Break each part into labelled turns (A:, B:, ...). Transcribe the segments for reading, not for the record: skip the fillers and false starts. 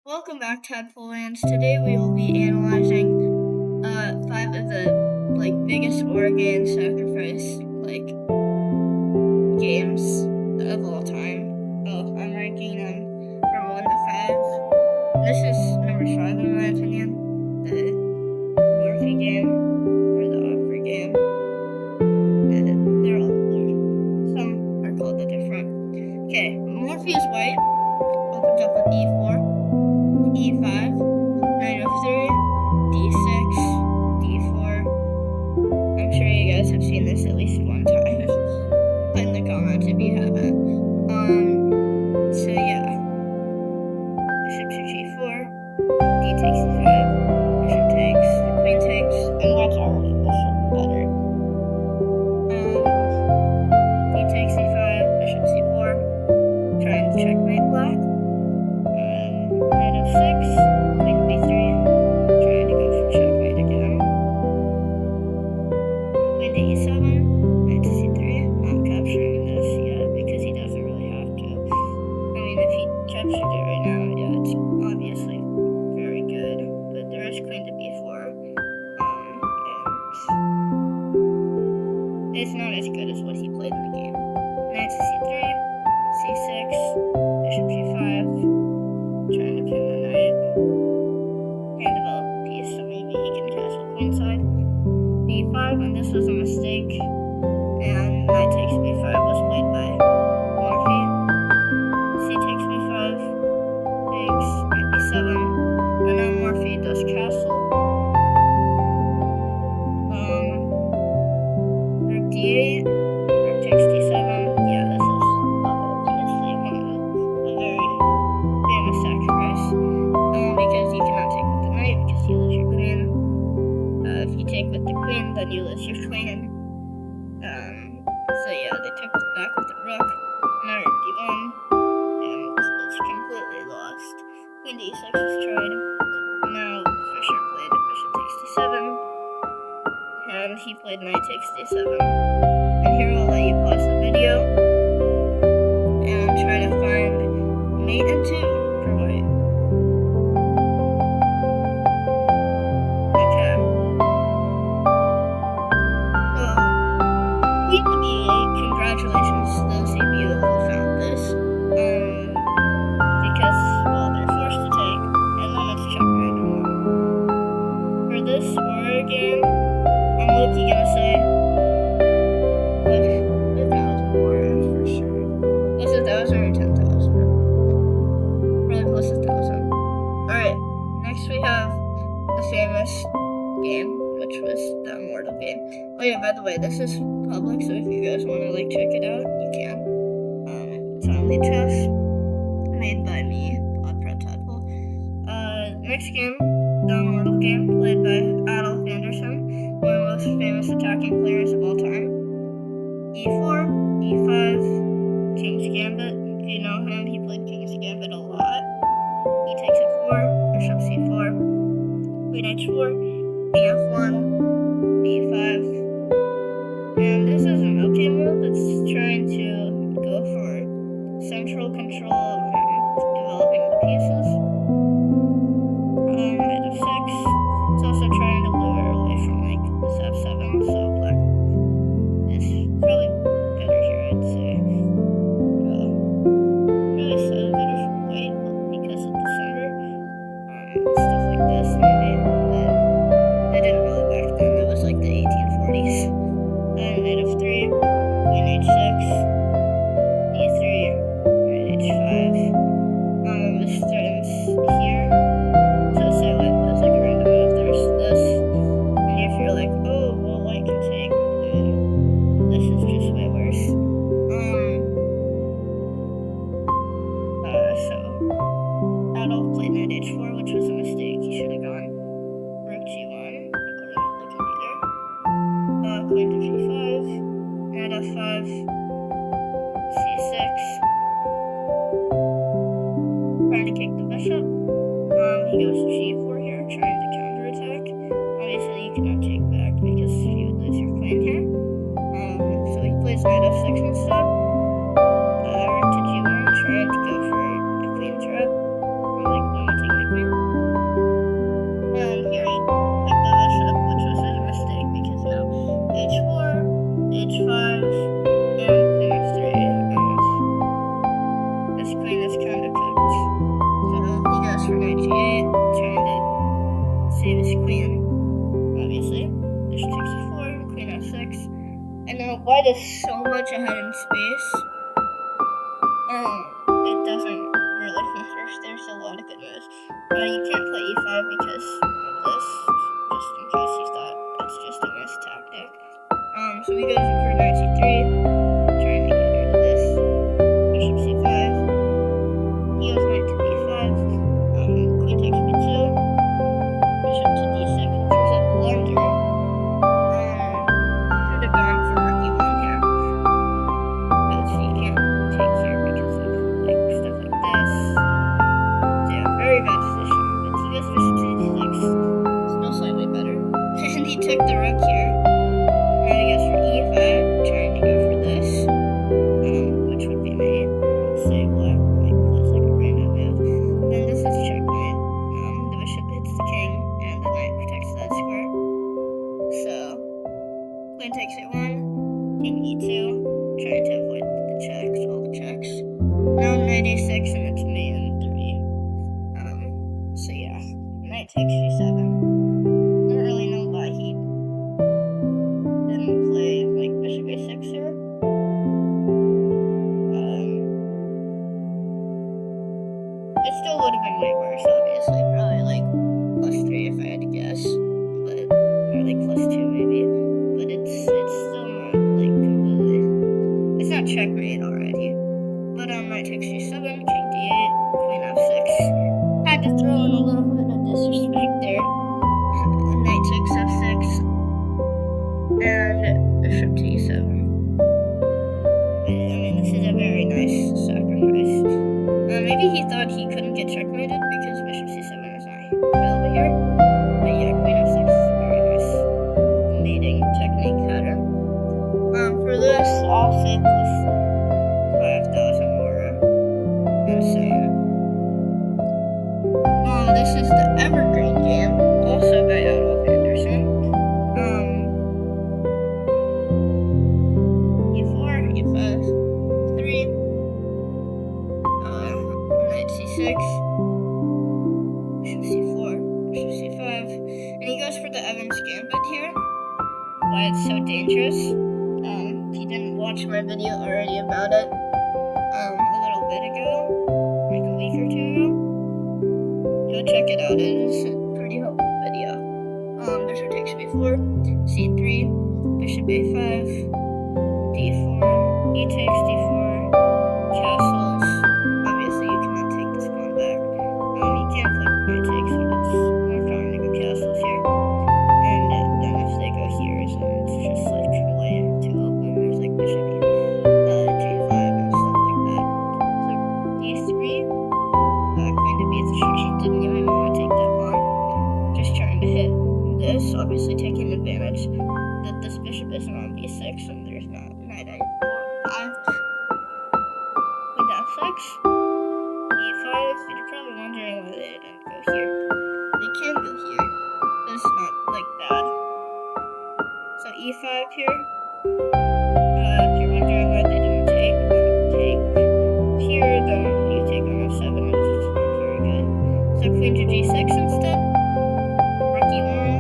A: Welcome back, Tadpole Lands. Today we will be analyzing five of the biggest Oregon sacrifice games of all time. Oh, I'm ranking them from 1 to 5. This is number 5 in my opinion. The Morphe game or the Opry game. Some are called the different. Okay, Morphe is white. Opens up with E4. E5, knight f3, D6, D4. I'm sure you guys have seen this at least one time. Put in the comments if you haven't. So yeah. Bishop to G4, D takes E5, bishop takes, queen takes, and that's already bishop better. D takes E5, bishop C4, trying to checkmate black. Knight f6, queen b3, trying to go for checkmate again. Queen to e7, knight to c3. Not capturing this yet because he doesn't really have to. I mean, if he captured it right now, yeah, it's obviously very good. But there is queen to b4, and it's not as good as what he played in the game. Knight to c3, c6, bishop g5. Trying to pin the knight and develop a piece so maybe he can castle queenside. B5, and this was a mistake. And knight takes b5 was played by Morphe. C takes b5, takes knight b7, and now Morphe does castle. Rook d8, rook takes d7. Yeah, this is obviously one of the very famous sacrifice, because you cannot take with the knight because you lose your queen. If you take with the queen, then you lose your queen. So yeah, they took back with the rook, knight d1, and it's completely lost. Queen to e6 was tried. Now Fisher played bishop takes d7, and he played knight takes d7. And here I'll let you pause the video and try to find mate and 2 for white. Okay. Queen to b8, congratulations to those of you who found this. Because, well, they're forced to take, and then it's checkmate. For this Oregon, I'm low-key gonna say, like, 1,000 Oregon for sure. It's 1,000 or 10,000. Probably close to 1,000. Alright, next we have the famous game, which was the Immortal game. Oh yeah, by the way, this is public, so if you guys want to check it out, you can. It's on Lead Chess, made by me, Tadpole. Next game, the Immortal game, played by Adolf Anderson, one of the most famous attacking players of all time. E4, E5, King's Gambit. If you know him, he played King's Gambit a lot. He takes f4, bishop c4, queen h4, king f1, b5. And this is an okay move that's trying to go for central control and developing the pieces. Knight f6. It's also trying to lure away from this f7, so black is probably better here, I'd say. Really slightly better for white because of the center. Stuff like this, maybe. But they didn't really back then. It was like the 1840s. Knight f3, queen h6, e3, knight h5. This turns here. So say white was like a random move. There's this. And if you're like, oh, well, white can take, then this is just way worse. So Adolf played knight h4, which was a mistake. He should have gone rook g1, according to the computer. Queen to g5, knight f5, c6. Trying to kick the bishop. He goes to g4 here, trying to counterattack. Obviously, you cannot take back because you would lose your queen here. So he plays knight f6 instead. Rook to g1, trying to go for a queen trap. Or limiting the gave his queen, obviously. Bishop takes f4, queen f6. And now white is so much ahead in space. It doesn't really matter. There's a lot of good moves. You can't play e5 because of this, just in case you thought that's just a missed tactic. So he goes for knight c3, trying to get rid of this. Bishop c5. He goes knight to d5. Queen takes b2. Bishop to d6, which was a blunder. Should have gone for rook e1 here. Because you can't take here because of like stuff like this. So yeah, very bad position. But he goes bishop to d6. Still slightly better. And he took the rook here. Now he goes for e5, trying to go for this. Which would be mate. Let's say black like plays like a random move. Then this is checkmate. The bishop hits the king and the knight protects that square. So queen takes a1, king e2, trying to avoid the checks, all the checks. Now knight a6 and it's mate in 3. So yeah, knight takes g7. I don't really know why he didn't play like bishop a6 here. It still would have been way worse, obviously. Probably like +3 if I had to guess, but or like +2 maybe. But it's still not like completely. It's not checkmate already. But knight takes g7, king d8, queen f6. Had to throw in a little bit of disrespect there. Knight takes f6, and bishop to e7. I mean, this is a very nice sacrifice. Maybe he thought he couldn't get checkmated because bishop c7 is not available here. But yeah, queen f6 is a very nice mating technique pattern. For this, I'll say plus 5,000 more insane. This is the Evergreen game, also by Adolf Anderson. e4, e5, 3, knight c6, bishop c4, bishop c5, and he goes for the Evans Gambit here. Why it's so dangerous. If you didn't watch my video already about it, a little bit ago, like a week or 2 ago, go check it out. It is a pretty helpful video. Bishop takes b4, c3, bishop a5, d4, e takes d4, castles. Obviously, you cannot take this pawn back. You can't play knight takes, but it's more common to go castles here. And then if they go here, so it's just like way too open. There's like bishop g5 and stuff like that. So d3, queen to b3. She didn't even want to take that pawn. Just trying to hit this, obviously taking advantage that this bishop isn't on b6 and there's not knight a5. Queen to f6, e5. You're probably wondering why they didn't go here. They can go here, but it's not like bad. So e5 here. If you're wondering why they didn't take here, then you take on f7 and it's just not very good. So queen to g6 instead. Rook e1.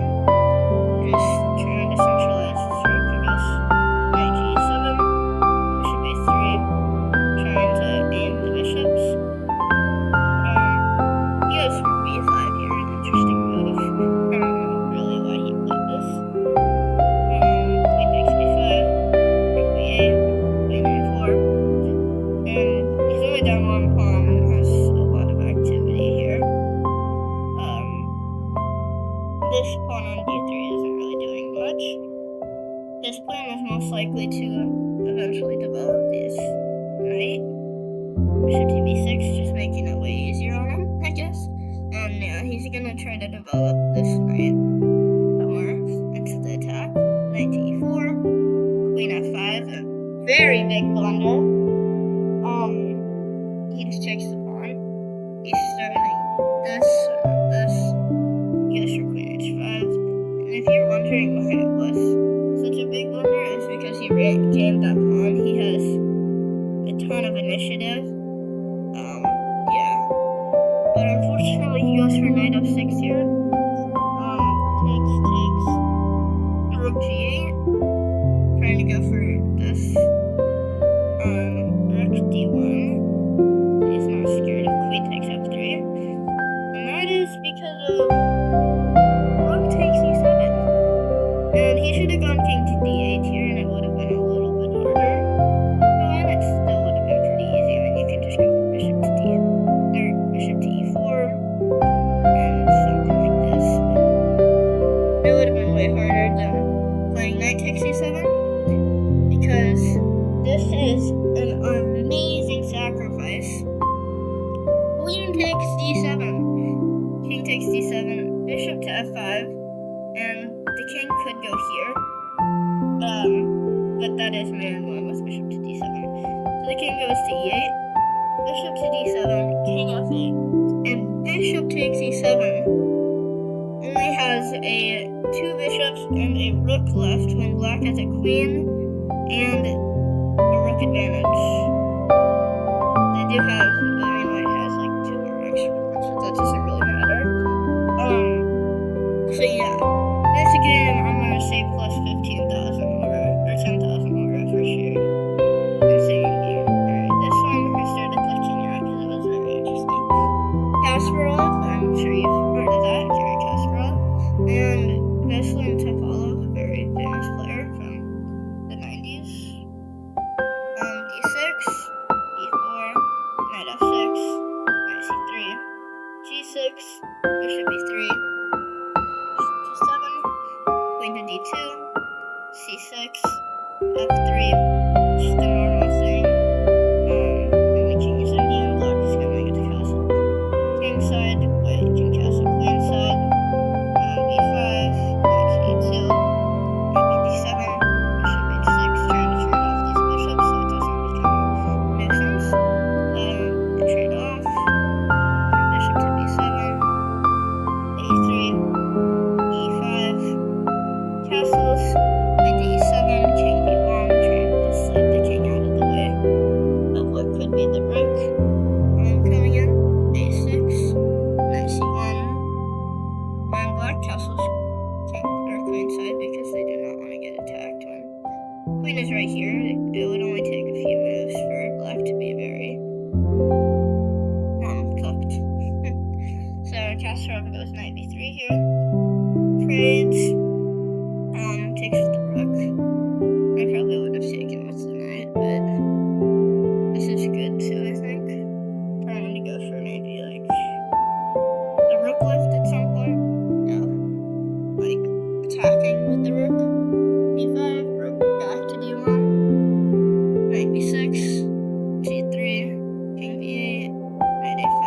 A: Just trying to centralize this rook, I guess. Knight to e7. Bishop a3. Trying to aim the bishops. He goes for b5 here, an interesting move. I don't know really why he played this. Queen takes b5, rook b8, queen a4, and he's only down one pawn and has a lot of activity here. This pawn on d3 isn't really doing much. His plan is most likely to eventually develop this knight. Bishop to b6, just making it way easier on him, I guess. And yeah, he's gonna try to develop this knight somewhere into the attack. Knight to e4, queen f5, a very big blunder. He just takes the pawn. He's starting this, he goes for queen h5. And if you're wondering why it was such a big blunder, it's because he gained that pawn. He has a ton of initiative. Yeah. But unfortunately, he goes for knight f6 here. this because of rook takes e7. And he should have gone king to d8 here, and it would have been a little bit harder. And it still would have been pretty easy. I mean, you can just go from bishop to d8, or bishop to e4, and something like this. But it would have been way harder than playing knight takes e7, because this is an amazing sacrifice. Queen takes d7, king takes d7, bishop to f5, and the king could go here, but that is man one with bishop to d7. So the king goes to e8, bishop to d7, king f8, and bishop takes e7 only has two bishops and a rook left when black has a queen and a rook advantage. They do have, I mean, white has like two more extra ones, but that doesn't really matter. So yeah, this game I'm gonna say plus 15,000 or 10,000 aura for sure. Insane game. Alright, this one I started looking at because it was very interesting. Kasparov, I'm sure you've heard of that, Garry Kasparov, and Veselin Topalov, a very famous player from the 90s. D6, E4, knight F6, knight C3, G6, bishop E3, G7, queen to D2, C6, F3, just the normal thing. And the king is Indian, black is gonna get the castle. King side, white can castle queen side, B5, knight E2, knight D7, bishop H6, trying to trade off these bishops so it doesn't become a nuisance. The trade off, bishop to B7, A3, E5, castles, knight to E7, king B1, trying to slide the king out of the way of what could be the rook. Coming in, A6, knight C1, and black castles king or queen side because they do not want to get attacked when queen is right here. It would only take a few moves for black to be very cooked. So Kasparov goes knight b3 here. Trades. Takes with the rook. I probably would have taken with the knight, but this is good too, I think. Trying to go for maybe like a rook lift at some point. No. Like attacking with the rook. D5, rook back to D1. Knight B6, G3, king B8, knight A5,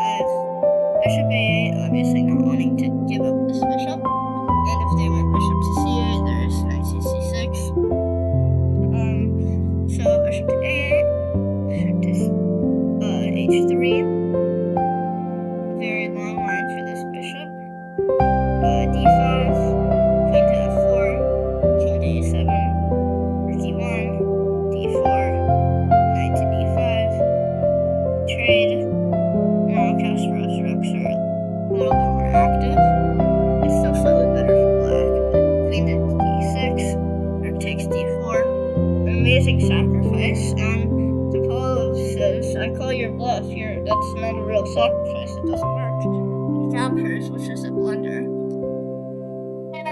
A: bishop A8, obviously not wanting to give up this bishop. And if they went bishop to C8, there's knight to C6. So bishop to A8, bishop to H3. Very long line for this bishop. D5, queen to F4, king to A7, rook E1, D4, knight to D5. Trade. Now Kasparov's rooks are a little bit more active. It's still slightly better for black, but queen to D6, rook takes D4. An amazing sacrifice, and Topalov says, I call your bluff, that's not a real sacrifice, it doesn't work. He captures, which is a blunder. And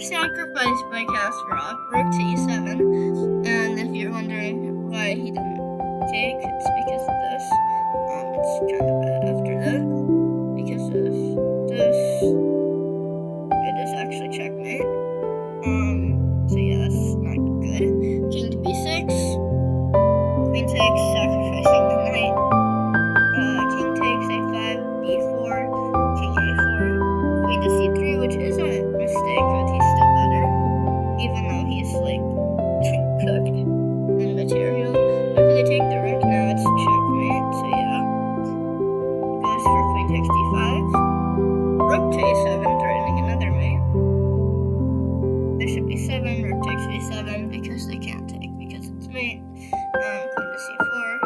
A: sacrifice by Kasparov, rook to E7, and if you're wondering why he didn't take, it's because of this. It's kind of bad after that, because of this. It is actually checkmate. So yeah, that's not good. King to B6, queen takes, sacrificing the knight. King takes A5, B4, king A4, queen to C3, which is a mistake, but he's still better, even though he's like cooked in material. After they take the rook, now it's checkmate. So yeah, goes for queen takes D5, rook to A7, threatening another mate. Bishop E7, rook takes A7 because they can't take because it's mate. Queen to C4.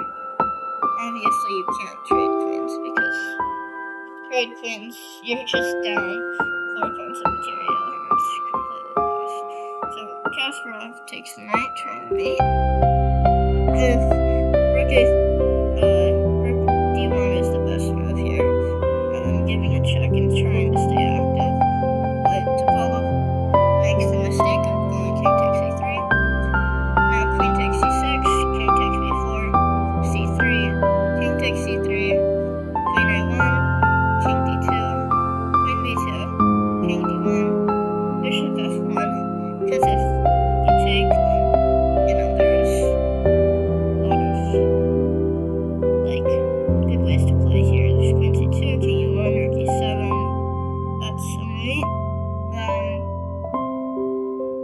A: Obviously, you can't trade queens because trade queens, you're just down 4 points of material and it's completely lost. So Kasparov takes the knight, trying to mate. If rook D1 is the best move here, giving a check and trying to stay active. But Apollo makes the mistake of going king takes c3. Now queen takes c6, king takes b4, c3, king takes c3, queen a1, king d2, queen b2, king d1, bishop f1. Because if you take, there's a lot of like good ways to play here. There's queen c2, king e1, or d7. That's alright.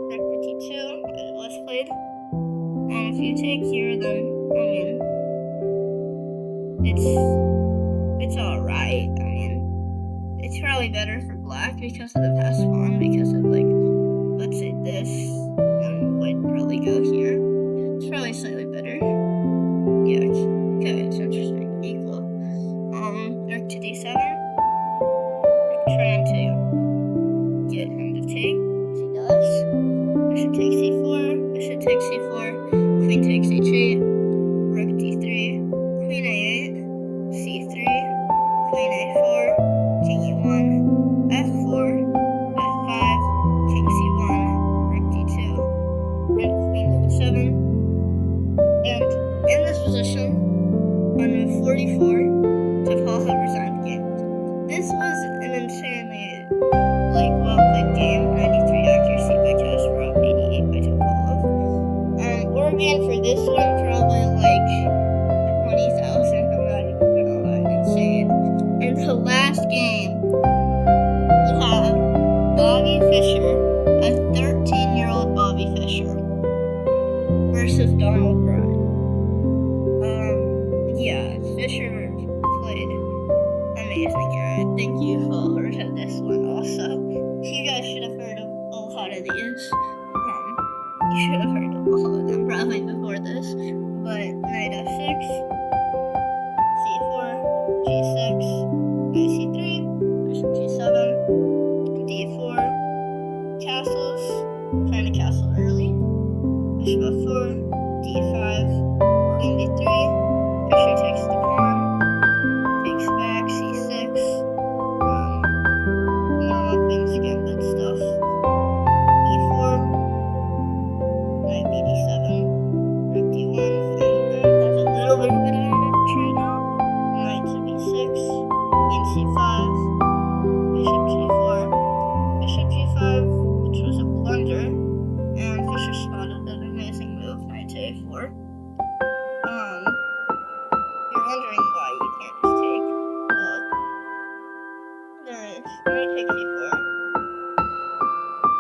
A: Rook to d2 was played. And if you take here, then it's alright. It's probably better for black because of the pass pawn, because of like, let's say this, and white probably go here. It's probably slightly better. Yeah, it's interesting. Equal. Rook to d7. Trying to get him to take. He does. Bishop takes c4. Bishop takes c4. Queen takes h8. Rook d3. Queen a8. c3. Queen a4. King e1. f4. f5. King c1. Rook d2. And queen e7. And in this position, on move 44, Paul had resigned the game. This was an insanely well-played game. 93 accuracy by Kasparov, 88 by Topalov. Oregon for this one probably like 20,000. I'm not even gonna lie, insane. And the last game, we have Bobby Fischer, a 13-year-old Bobby Fischer, versus Donald Bryan. Fischer played amazing. I think you've all heard of this one also. You guys should have heard of a lot of these. You should have heard of all of them probably before this. But knight f6, c4, g6, knight c3, bishop g7, d4, castles, trying to castle early, bishop f4, d5, queen d3, bishop takes the pawn, takes back, c6, normal queen's gambit stuff, e4, knight bd7, rook d1, and has a little bit of advantage right now, knight to b6, queen c5, bishop g4, bishop g5, which was a blunder, and Fischer spotted an amazing move, knight to a4. You're wondering why you can't just take, there is knight takes e4,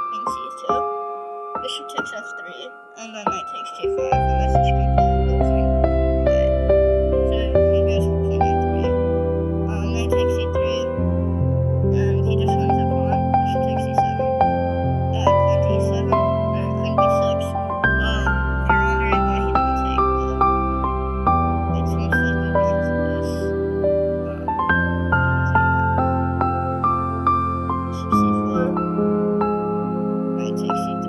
A: queen c2, bishop takes f3, and then knight takes g5, and this is completely losing. Right. So he goes for queen a3, knight takes e3, and he just wins the pawn, bishop takes e7, queen d7, and queen b6. If you're wondering why he didn't take, it's most likely because of this. Bishop c4, knight takes c3,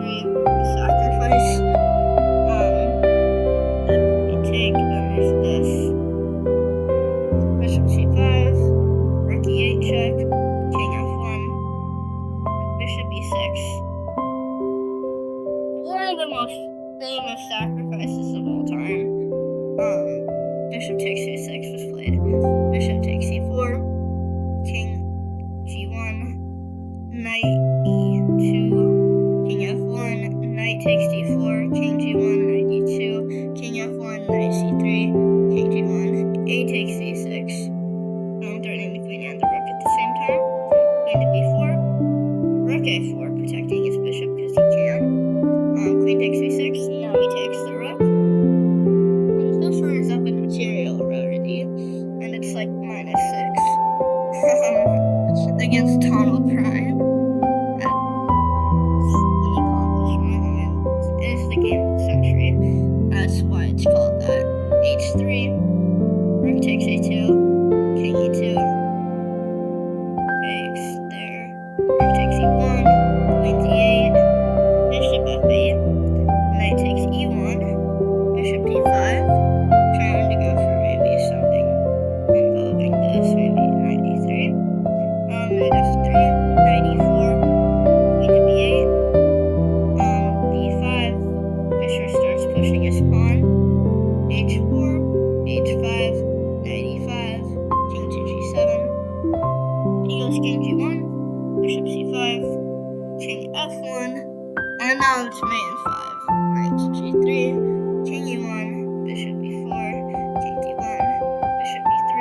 A: sacrifice. If you take, then there's this. Bishop c5, rook e8 check, king f1, bishop e6. One of the most famous sacrifices of all time. Bishop takes c6 was played. Bishop takes c4, king g1, knight e2, king f1, knight takes d4, king g1, knight e2, king f1, knight c3, king g1, a takes c6. Threatening the queen and the rook at the same time. Queen to b4, rook a4, protecting his bishop because he can. Queen takes c6, now he takes the rook. Fischer is up in material already, and it's like -6 against Donald Bryan. That's an accomplishment. It is the game of the century. That's why it's called that. h3, rook takes a2, king e2, takes there, rook takes e1, queen d8, bishop f8, knight takes e1, bishop d5, trying to go for maybe something involving this, maybe knight d3, goes king g1, bishop c5, king f1, and now it's mate in 5. Knight to g3, king e1, bishop b4, king d1, bishop b3,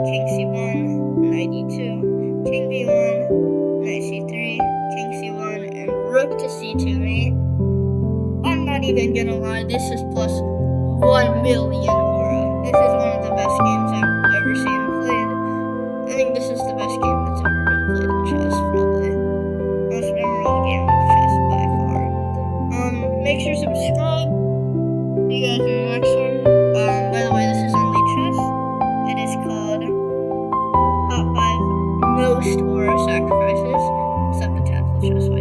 A: king c1, knight e2, king b1, knight c3, king c1, and rook to c2 mate. I'm not even gonna lie, this is plus 1 million aura. This is one of the best games I've ever seen played. I think this is the best game that's ever been played in chess, probably. Most memorable game of chess by far. Make sure to subscribe. See you guys in the next one. By the way, this is only chess. It is called Top 5 Most Aura Sacrifices, except the tadpole chess.